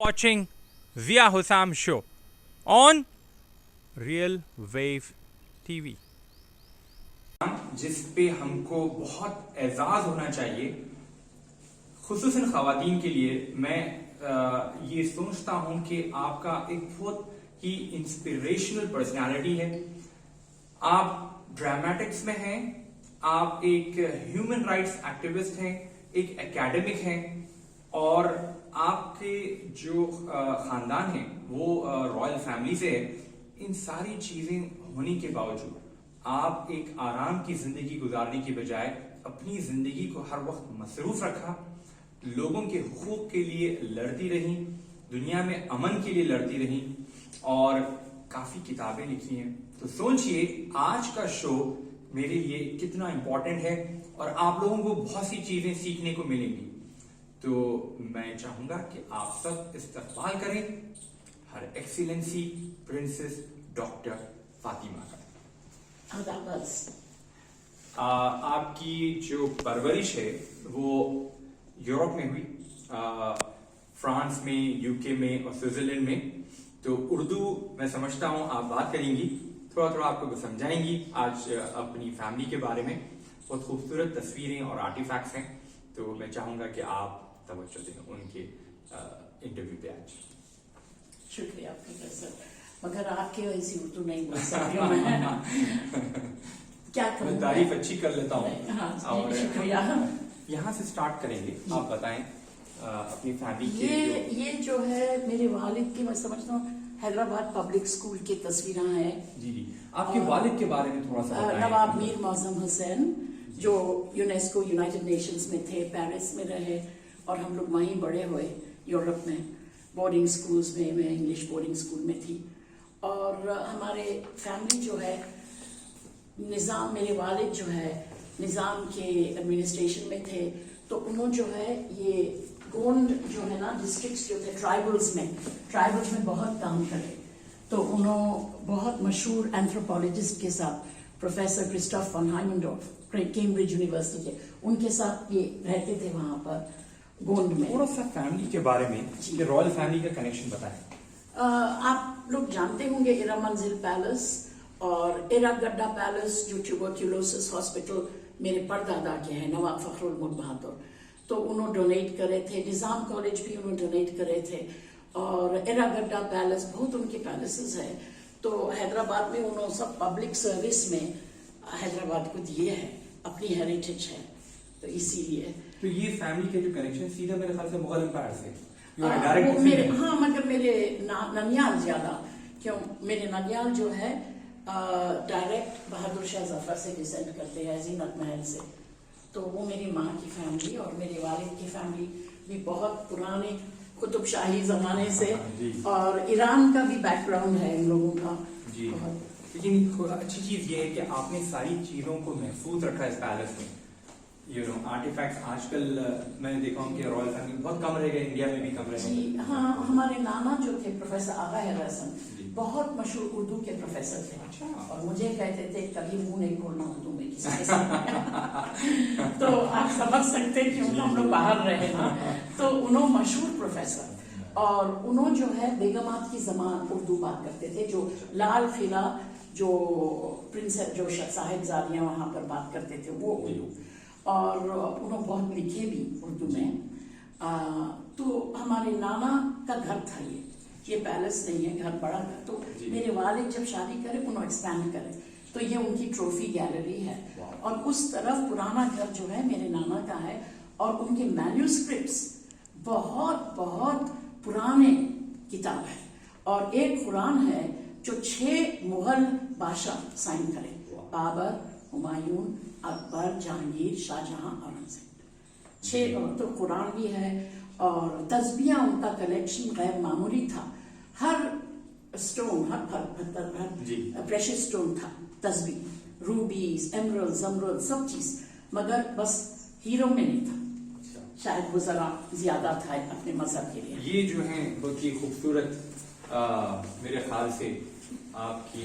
watching Zia Hussam show on Real Wave TV. जिस पे हमको बहुत एजाज होना चाहिए, खुसूसन ख़वातीन के लिए मैं ये सोचता हूँ कि आपका एक बहुत ही इंस्पिरेशनल पर्सनालिटी है. आप ड्रामेटिक्स में हैं, आप एक ह्यूमन राइट्स एक्टिविस्ट हैं, एक एकेडमिक हैं, और आपके जो खानदान है वो रॉयल फैमिली से है. इन सारी चीजें होने के बावजूद आप एक आराम की जिंदगी गुजारने की बजाय अपनी जिंदगी को हर वक्त मसरूफ रखा, लोगों के हुकूक के लिए लड़ती रही, दुनिया में अमन के लिए लड़ती रही, और काफी किताबें लिखी हैं. तो सोचिए आज का शो मेरे लिए कितना इंपॉर्टेंट है और आप लोगों को बहुत सी चीजें सीखने को मिलेंगी. तो मैं चाहूंगा कि आप सब इस्तकबाल करें हर एक्सीलेंसी प्रिंसेस डॉक्टर फातिमा का. आपकी जो परवरिश है वो यूरोप में हुई, फ्रांस में, यूके में और स्विट्जरलैंड में. तो उर्दू मैं समझता हूँ आप बात करेंगी, थोड़ा थोड़ा आपको समझाएंगी आज अपनी फैमिली के बारे में. बहुत खूबसूरत तस्वीरें और आर्टिफैक्ट्स हैं. तो मैं चाहूंगा कि आप तवज्जो दें उनके इंटरव्यू पे आज. शुक्रिया प्रोफेसर, मगर आपके वैसी उर्दू नहीं बोल सकती हूँ मैं. क्या करूँ, मैं तारीफ अच्छी कर लेता हूँ. और शुक्रिया. यहाँ से स्टार्ट करेंगे. आप बताएं अपनी फैमिली के ये जो है मेरे वालिद की, मैं समझता हूँ हैदराबाद पब्लिक स्कूल की तस्वीरें हैं. जी जी, आपके वालिद के बारे में थोड़ा सा बताएं. नवाब मीर मौजम हुसैन जो यूनेस्को यूनाइटेड नेशंस में थे, पेरिस में रहे, और हम लोग वहीं बड़े हुए यूरोप में, बोर्डिंग स्कूल्स में. मैं इंग्लिश बोर्डिंग स्कूल में थी. और हमारे फैमिली जो है निज़ाम, मेरे वालिद जो है निज़ाम के एडमिनिस्ट्रेशन में थे. तो उन्होंने जो है ये गोंड जो है ना डिस्ट्रिक्ट्स जो थे ट्राइबल्स में बहुत काम करे. तो उन्होंने बहुत मशहूर एंथ्रोपोलॉजिस्ट के साथ professor Christoph von Haimendorf Cambridge University के, उनके साथ ये रहते थे वहां पर गोंड में. थोड़ा सा फैमिली के बारे में, रॉयल फैमिली का कनेक्शन बताएं. आप लोग जानते होंगे इरा मंजिल पैलेस और इरा गड्ढा पैलेस जो ट्यूबरक्यूलोसिस हॉस्पिटल मेरे परदादा के हैं, नवाब फखरुल मुल्क बहादुर. तो उन्होंने डोनेट करे थे. निज़ाम कॉलेज भी उन्होंने डोनेट करे थे. और इरा गड्ढा पैलेस, बहुत उनके पैलेसेस है. तो हैदराबाद में उन्होंने सब पब्लिक सर्विस में हैदराबाद को दिए है, अपनी हेरिटेज है. तो इसीलिए तो ये फैमिली के जो कनेक्शन सीधा मेरे ख्याल से मुगल एम्पायर से हाँ, मगर मेरे ननियाल ज्यादा, क्यों मेरे ननियाल जो है डायरेक्ट बहादुर शाह जफर से डिसेंड करते हैं, जीनत महल से. तो वो मेरी माँ की फैमिली और मेरे वालिद की फैमिली भी बहुत पुराने कुतुब शाही जमाने से, और ईरान का भी बैकग्राउंड है इन लोगों का. जी. लेकिन अच्छी चीज ये है कि आपने सारी चीजों को महफूज रखा है इस पैलेस में. आर्टिफैक्ट्स आजकल मैंने देखा हूँ कि रॉयल फैमिली बहुत कम रह गए, इंडिया में भी कम रह गए. जी हाँ, हमारे नाना जो थे प्रोफेसर आगा हैरसन बहुत मशहूर उर्दू के प्रोफेसर थे. अच्छा. और मुझे कहते थे कभी मुंह नहीं खोलना उर्दू में किसी के साथ. तो आप समझ सकते हैं क्योंकि हम लोग बाहर रहे ना. तो उन्होंने मशहूर प्रोफेसर, और उन्होंने जो है बेगमात की जबान उर्दू बात करते थे. जो लाल किला जो प्रिंसेस जो साहिबजादियां वहां पर बात करते थे वो उर्दू. और उन्होंने बहुत लिखे भी उर्दू में. तो हमारे नाना का घर था ये पैलेस नहीं है, घर बड़ा घर. तो मेरे वालिद जब शादी करे उन्होंने एक्सपैंड करे, तो ये उनकी ट्रॉफी गैलरी है. और उस तरफ पुराना घर जो है मेरे नाना का है, और उनके मैन्यूस्क्रिप्ट्स बहुत बहुत पुराने किताब है. और एक कुरान है जो 6 मुगल बादशाह साइन करे, बाबर, हुमायूं, अकबर, जहांगीर, शाहजहां, औरंगजेब. 6 तो कुरान भी है. और तस्बियां उनका कलेक्शन गैर मामूली था. हर स्टोन, हर पत्थर, प्रेशियस स्टोन था. तस्बी, रूबीज, एमरल्ड, जमरल्ड, सब चीज. मगर बस हीरो में नहीं था. शायद वो जरा ज्यादा था अपने मजहब के लिए. ये जो है बहुत ही खूबसूरत मेरे ख्याल से आपकी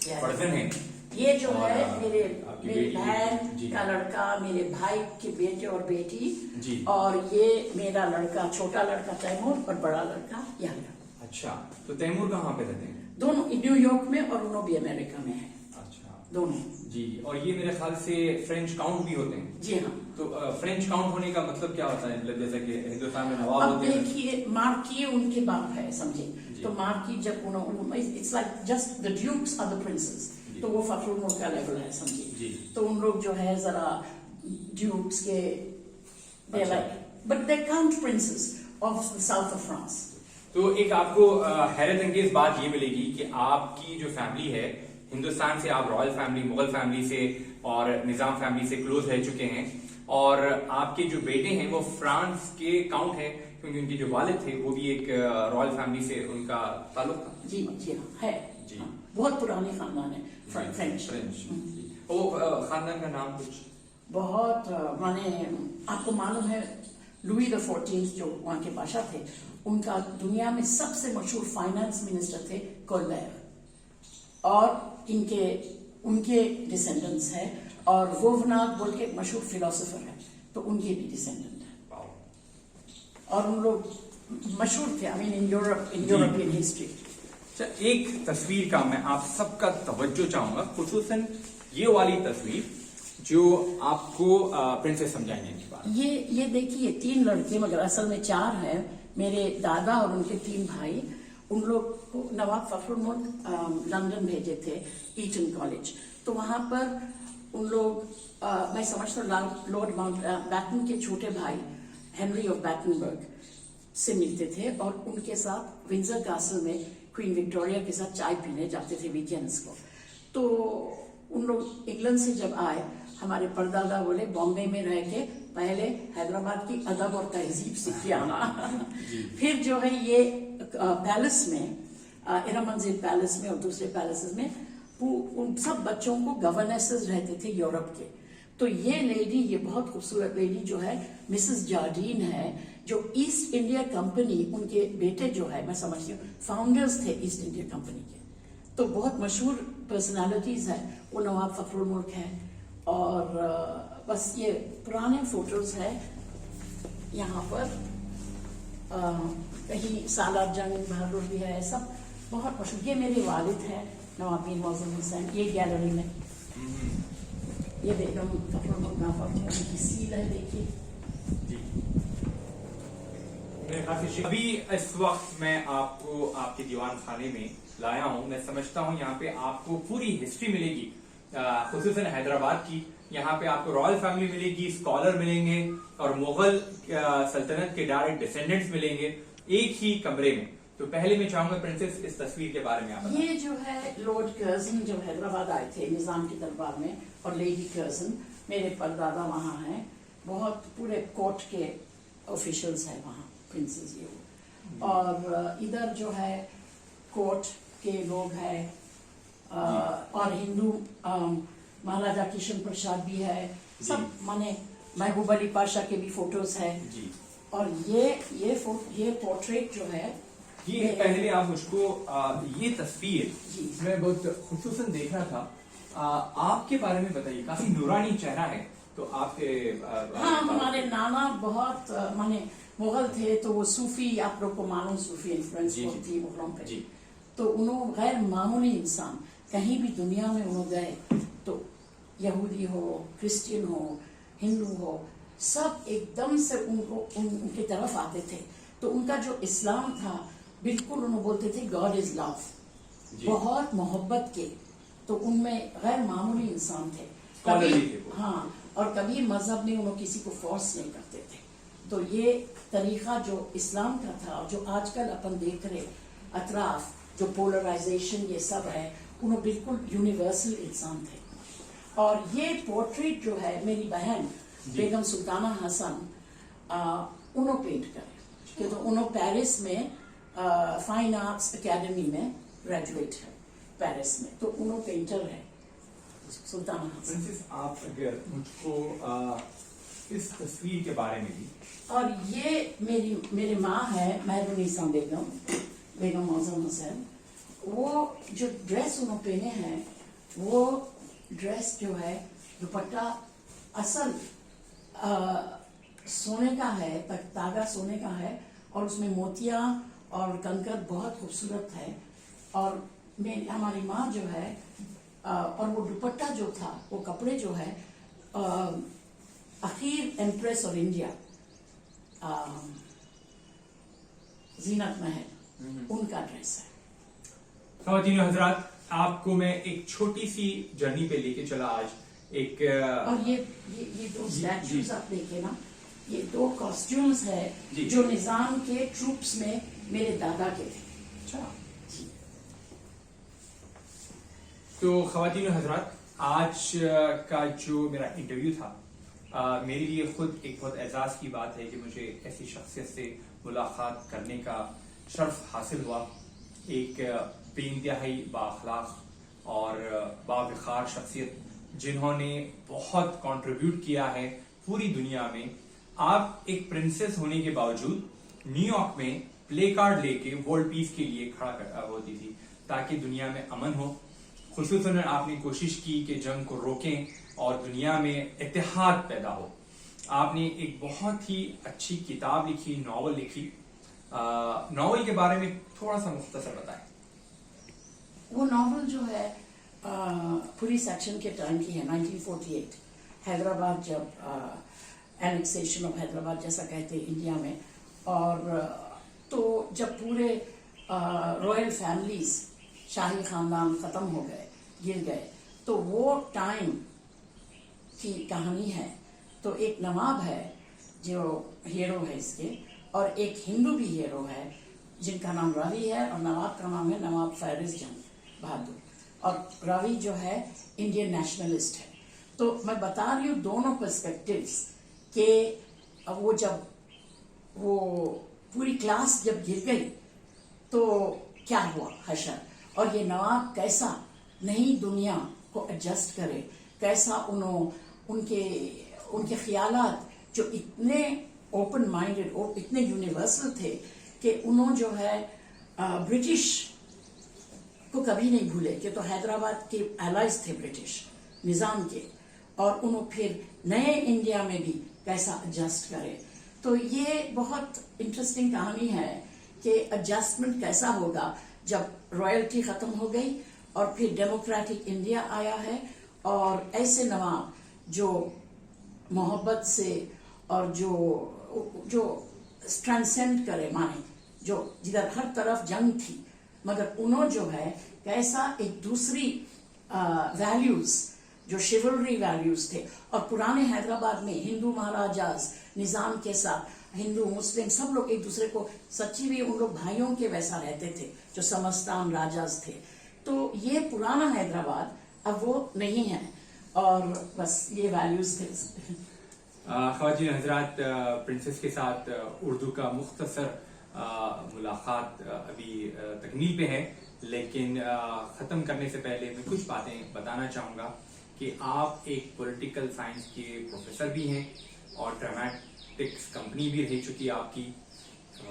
पर्दन है. ये जो और, है मेरे आपकी मेरी बेटी, बहन जी। का लड़का, मेरे भाई के बेटे और बेटी, जी। और ये मेरा लड़का, छोटा लड़का तैमूर और बड़ा लड़का याहिया। अच्छा, तो तैमूर कहाँ पे रहते हैं? दोनों न्यूयॉर्क में और उन्हों भी अमेरिका में है, अच्छा दोनों। जी, और ये मेरे ख्याल से फ्रेंच काउंट भी होते हैं। जी हाँ। तो फ्रेंच काउंट होने का मतलब क्या होता है? मतलब जैसे कि हिंदुस्तान में नवाब अब होते हैं। देखिए, मार्की उनके बाप है, समझे। जी। तो मार्की जब it's like just the dukes are the princes, जी। तो वो फखरुल मुल्क का लेवल है, समझे। जी। तो उन लोग जो है जरा ड्यूक्स के, दे अच्छा। Like but they count princess of the south of France. तो एक आपको हैरत अंगेज बात ये मिलेगी कि आपकी जो फैमिली है, हिंदुस्तान से आप रॉयल फैमिली, मुगल फैमिली से और निजाम फैमिली से क्लोज रह चुके हैं, और आपके जो बेटे हैं वो फ्रांस के काउंट है, क्योंकि उनके जो वालिद थे वो भी एक रॉयल फैमिली से उनका ताल्लुक था। जी जी हाँ, है जी। हाँ, बहुत पुराने खानदान है, फ्रेंच। वो खानदान का नाम कुछ? बहुत माने आपको मालूम है, लुई द 14 जो वहां के बादशाह थे, उनका दुनिया में सबसे मशहूर फाइनेंस मिनिस्टर थे कोलबेर, और उनके डिसेंडेंट्स हैं, और वोवनाग बोल के मशहूर फिलोसोफर है, तो उनके भी डिसेंडेंट है, और उन लोग मशहूर थे, I mean in European history. एक तस्वीर का मैं आप सबका तवज्जो चाहूंगा, खुसूसन ये वाली तस्वीर जो आपको प्रिंसेस समझाएंगे इनके बारे में। ये देखिए, 3 लड़के, मगर असल में 4 हैं। मेरे दादा और उनके 3 भाई, उन लोग को नवाब फखरुल मुल्क लंदन भेजे थे, ईटन कॉलेज। तो वहां पर उन लोग, मैं समझता हूँ लॉर्ड माउंटबैटन के छोटे भाई हेनरी ऑफ बैटनबर्ग से मिलते थे, और उनके साथ विंजर कैसल में क्वीन विक्टोरिया के साथ चाय पीने जाते थे वीकेंड्स को। तो उन लोग इंग्लैंड से जब आए, हमारे परदादा बोले बॉम्बे में रह के पहले हैदराबाद की अदब और तहजीब सीख के आना। फिर जो है ये पैलेस में, इरा मंजिल पैलेस में और दूसरे पैलेसेस में, उन सब बच्चों को गवर्नेसेस रहते थे यूरोप के। तो ये लेडी, ये बहुत खूबसूरत लेडी जो है मिसेस जार्डीन है, जो ईस्ट इंडिया कंपनी, उनके बेटे जो है, मैं समझती हूँ फाउंडर्स थे ईस्ट इंडिया कंपनी के। तो बहुत मशहूर पर्सनालिटीज है, वो नवाब फखरुल मुल्क है। और बस ये पुराने फोटोज है यहाँ पर, कहीं सालार जंग बहादुर भी है, सब बहुत मशहूर। ये मेरे वालिद है नवाब मीर मौजूद हुसैन, ये गैलरी में। ये बेगम फखरुल मुल्क नाफर की सील है, देखिए। अभी इस वक्त मैं आपको आपके दीवान खाने में लाया हूँ। मैं समझता हूँ यहाँ पे आपको पूरी हिस्ट्री मिलेगी, खुसूसन हैदराबाद की। यहाँ पे आपको रॉयल फैमिली मिलेगी, स्कॉलर मिलेंगे, और मुगल सल्तनत के डायरेक्ट डिसेंडेंट्स मिलेंगे एक ही कमरे में। तो पहले मैं चाहूंगा प्रिंसेस, इस तस्वीर के बारे में आप बताएं। ये जो है लॉर्ड कर्जन जो हैदराबाद आए थे निजाम के दरबार में, और लेडी कर्जन, मेरे परदादा वहाँ हैं। बहुत पूरे कोर्ट के ऑफिशियल्स हैं वहाँ, प्रिंसेस ये। और इधर जो है कोर्ट के लोग हैं, और हिंदू महाराजा किशन प्रसाद भी है, सब माने महबूब अली पाशा के भी फोटोज है। और ये पोर्ट्रेट जो है, ये पहले आप मुझको ये तस्वीर मैं बहुत खुसूसन देख रहा था, आपके बारे में बताइए। काफी नूरानी चेहरा है, तो आपके हाँ, हमारे नाना बहुत माने मुगल थे, तो वो सूफी, आप लोग को मालूम, सूफी इन्फ्लुएंस थी मुगलों पे। तो उन्होंने गैर मामूली इंसान, कहीं भी दुनिया में उन्होंने गए तो यहूदी हो, क्रिश्चियन हो, हिंदू हो, सब एकदम से उनकी तरफ आते थे। तो उनका जो इस्लाम था, बिल्कुल उन्होंने बोलते थे गॉड इज लव, बहुत मोहब्बत के। तो उनमें गैर मामूली इंसान थे कभी, हाँ, और कभी मजहब में उन्होंने किसी को फोर्स नहीं करते थे। तो ये तरीका जो इस्लाम का था, जो आजकल अपन देख रहे अतराफ, जो पोलराइजेशन ये सब है, उन्होंने बिल्कुल यूनिवर्सल इंसान थे। और ये पोर्ट्रेट जो है मेरी बहन बेगम सुल्ताना हसन, उन्होंने पेंट करे, तो उन्होंने पेरिस में फाइन आर्ट्स एकेडमी में ग्रेजुएट है पेरिस में, तो उन्होंने पेंटर है सुल्ताना हसन। प्रिंसेस, आप अगर मुझको इस तस्वीर के बारे में भी। और ये मेरी माँ है महबूनिसा बेगम मौजूद हुसैन। वो जो ड्रेस उन्होंने पहने हैं, वो ड्रेस जो है दुपट्टा असल सोने का है, तागा सोने का है और उसमें मोतियां और कंकर बहुत खूबसूरत है। और हमारी माँ जो है और वो दुपट्टा जो था, वो कपड़े जो है अखीर एम्प्रेस ऑफ इंडिया जीनत महल उनका ड्रेस है। ख़वातीन और हज़रात, आपको मैं एक छोटी सी जर्नी पे लेके चला आज। एक और ये दो स्टैचूज आप देखे ना, ये दो कॉस्ट्यूम्स है जी। जो निजाम के ट्रूप्स में मेरे दादा के थे। अच्छा, तो ख़वातीन और हज़रात, आज का जो मेरा इंटरव्यू था, मेरे लिए खुद एक बहुत एजाज़ की बात है कि मुझे ऐसी शख्सियत से मुलाकात करने का शर्फ हासिल हुआ। एक बेइंतहाई बाअखलाक और बावक़ार शख्सियत जिन्होंने बहुत कंट्रीब्यूट किया है पूरी दुनिया में। आप एक प्रिंसेस होने के बावजूद न्यूयॉर्क में प्ले कार्ड लेके वर्ल्ड पीस के लिए खड़ा होती थी ताकि दुनिया में अमन हो। खुसूसन आपने कोशिश की कि जंग को रोकें और दुनिया में इत्तेहाद पैदा हो। आपने एक बहुत ही अच्छी किताब लिखी, नॉवल लिखी। नॉवल के बारे में थोड़ा सा मुख्तसर बताएं। वो नॉवल जो है पुलिस एक्शन के टाइम की है, 1948 हैदराबाद, जब एनेक्सेशन ऑफ हैदराबाद जैसा कहते हैं इंडिया में। और तो जब पूरे रॉयल फैमिलीज, शाही खानदान खत्म हो गए, गिर गए, तो वो टाइम की कहानी है। तो एक नवाब है जो हीरो है इसके, और एक हिंदू भी हीरो है जिनका नाम रवि है, और नवाब का नाम है नवाब फैरिज जंग बहादुर। और रवि जो है इंडियन नेशनलिस्ट है। तो मैं बता रही हूँ दोनों पर्सपेक्टिव्स के। वो जब वो पूरी क्लास जब गिर गई तो क्या हुआ हशर, और ये नवाब कैसा नई दुनिया को एडजस्ट करे, कैसा उनके ख्यालात जो इतने ओपन माइंडेड और इतने यूनिवर्सल थे कि उन्होंने जो है ब्रिटिश को कभी नहीं भूले कि तो हैदराबाद के एलाइज थे ब्रिटिश निजाम के, और उन्होंने फिर नए इंडिया में भी कैसा एडजस्ट करे। तो ये बहुत इंटरेस्टिंग कहानी है कि एडजस्टमेंट कैसा होगा जब रॉयल्टी खत्म हो गई और फिर डेमोक्रेटिक इंडिया आया है, और ऐसे नवाब जो मोहब्बत से और जो ट्रांसेंड करे, माने जो जिधर हर तरफ जंग थी, मगर उन्होंने जो है कैसा एक दूसरी वैल्यूज जो शिवलरी वैल्यूज थे। और पुराने हैदराबाद में हिंदू महाराजाज निजाम के साथ हिंदू मुस्लिम सब लोग एक दूसरे को सच्ची भी उन लोग भाइयों के वैसा रहते थे, जो समस्तान राजाज थे। तो ये पुराना हैदराबाद अब वो नहीं है, और बस ये वैल्यूज थे। ख़वातीन हज़रात, प्रिंसेस के साथ उर्दू का मुख्तसर मुलाकात अभी तकमील पे है, लेकिन ख़त्म करने से पहले मैं कुछ बातें बताना चाहूँगा कि आप एक पॉलिटिकल साइंस के प्रोफेसर भी हैं और ड्रामेटिक्स कंपनी भी रह चुकी है आपकी,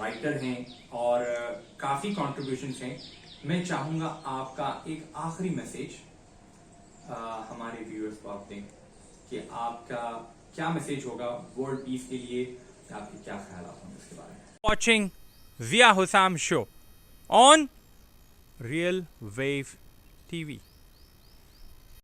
राइटर हैं और काफ़ी कॉन्ट्रीब्यूशंस हैं। मैं चाहूँगा आपका एक आखिरी मैसेज हमारे व्यूअर्स को आप दें कि आपका क्या मैसेज होगा वर्ल्ड पीस के लिए, आपके क्या ख्याल होंगे इसके बारे में। Watching Zia Hussam show on Real Wave TV.